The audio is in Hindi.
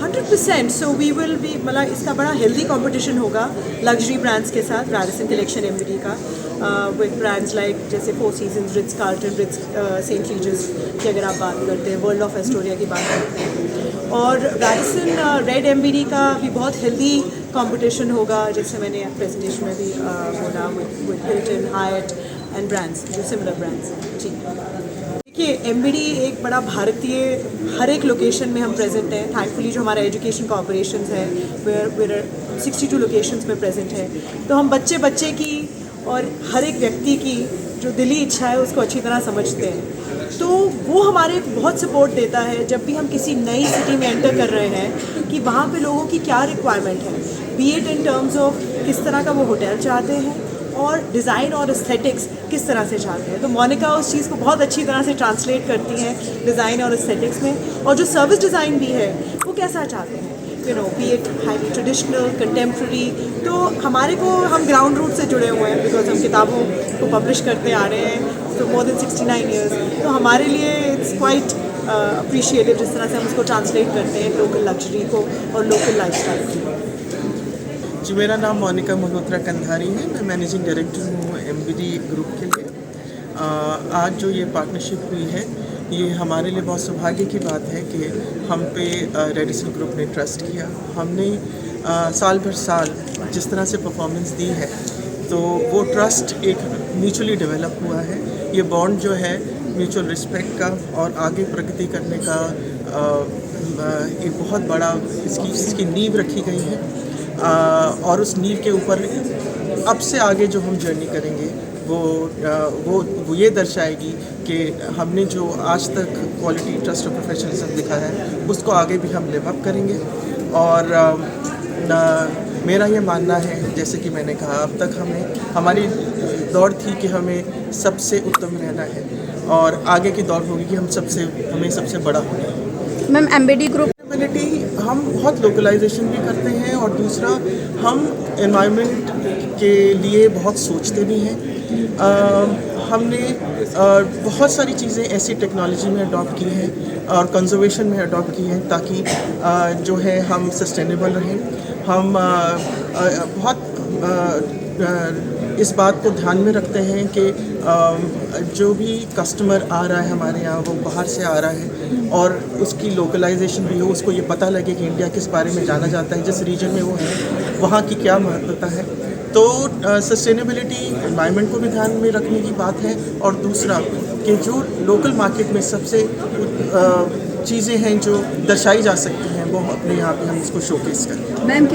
100%. सो वी विल बी, मतलब इसका बड़ा हेल्दी कंपटीशन होगा लग्जरी ब्रांड्स के साथ, रैडिसन कलेक्शन एमबीडी का, विद ब्रांड्स लाइक जैसे Four Seasons, Ritz Carlton, Ritz Saint Regis की अगर आप बात करते हैं, वर्ल्ड ऑफ एस्टोरिया की बात करते हैं, और रैडिसन रेड एमबीडी का भी बहुत हेल्दी कंपटीशन होगा, जैसे मैंने प्रेजेंटेशन में भी बोला, with Hilton, height and brands, जो सिमिलर ब्रांड्स। जी देखिए, एमबीडी एक बड़ा भारतीय, हर एक लोकेशन में हम प्रेजेंट हैं। थैंकफुली जो हमारा एजुकेशन कॉर्पोरेशंस है, वेयर 62 लोकेशंस में प्रेजेंट है, तो हम बच्चे बच्चे की और हर एक व्यक्ति की जो दिली इच्छा है उसको अच्छी तरह समझते हैं। तो वो हमारे बहुत सपोर्ट देता है जब भी हम किसी नई सिटी में एंटर कर रहे हैं, कि वहाँ पे लोगों की क्या रिक्वायरमेंट है, B it in terms of किस तरह का वो होटल चाहते हैं और डिज़ाइन और एस्थेटिक्स किस तरह से चाहते हैं। तो मोनिका उस चीज़ को बहुत अच्छी तरह से ट्रांसलेट करती हैं डिज़ाइन और एस्थेटिक्स में, और जो सर्विस डिज़ाइन भी है वो कैसा चाहते हैं, you know, B it highly traditional, contemporary. तो हमारे को, हम ग्राउंड रूट से जुड़े हुए हैं, बिकॉज हम किताबों को पब्लिश करते आ रहे हैं तो मोर देन 69 ईयर्स। तो हमारे लिए इट्स क्वाइट अप्रिशिएटिव जिस तरह से हम उसको ट्रांसलेट करते हैं लोकल लग्जरी को और लोकल लाइफस्टाइल को। जी, मेरा नाम मोनिका मल्होत्रा कंधारी है। मैं मैनेजिंग डायरेक्टर हूँ एमबीडी ग्रुप के लिए। आज जो ये पार्टनरशिप हुई है, ये हमारे लिए बहुत सौभाग्य की बात है कि हम पे रेडिसन ग्रुप ने ट्रस्ट किया। हमने साल भर साल जिस तरह से परफॉर्मेंस दी है, तो वो ट्रस्ट एक म्यूचुअली डेवलप हुआ है। ये बॉन्ड जो है म्यूचुअल रिस्पेक्ट का और आगे प्रगति करने का एक बहुत बड़ा इसकी नींव रखी गई है। और उस नींव के ऊपर अब से आगे जो हम जर्नी करेंगे वो ये दर्शाएगी कि हमने जो आज तक क्वालिटी, ट्रस्ट और प्रोफेशनलिज्म दिखाया है, उसको आगे भी हम लिव अप करेंगे। और मेरा ये मानना है, जैसे कि मैंने कहा, अब तक हमारी दौड़ थी कि हमें सबसे उत्तम रहना है, और आगे की दौड़ होगी कि हमें सबसे बड़ा होना है। मैम, एमबीडी ग्रुप हम बहुत लोकलाइजेशन भी करते हैं, और दूसरा हम एनवायरनमेंट के लिए बहुत सोचते भी हैं। हमने बहुत सारी चीज़ें ऐसी टेक्नोलॉजी में अडॉप्ट की हैं और कंजर्वेशन में अडॉप्ट की हैं, ताकि जो है हम सस्टेनेबल रहें। हम बहुत इस बात को ध्यान में रखते हैं कि जो भी कस्टमर आ रहा है हमारे यहाँ, वो बाहर से आ रहा है, और उसकी लोकलाइजेशन भी हो, उसको ये पता लगे कि इंडिया किस बारे में जाना जाता है, जिस रीजन में वो है वहाँ की क्या महत्वता है। तो सस्टेनेबिलिटी, एनवायरनमेंट को भी ध्यान में रखने की बात है, और दूसरा कि जो लोकल मार्केट में सबसे चीज़ें हैं जो दर्शाई जा सकती हैं, वो अपने यहाँ पे हम इसको शोकेस करें। मैम, क्या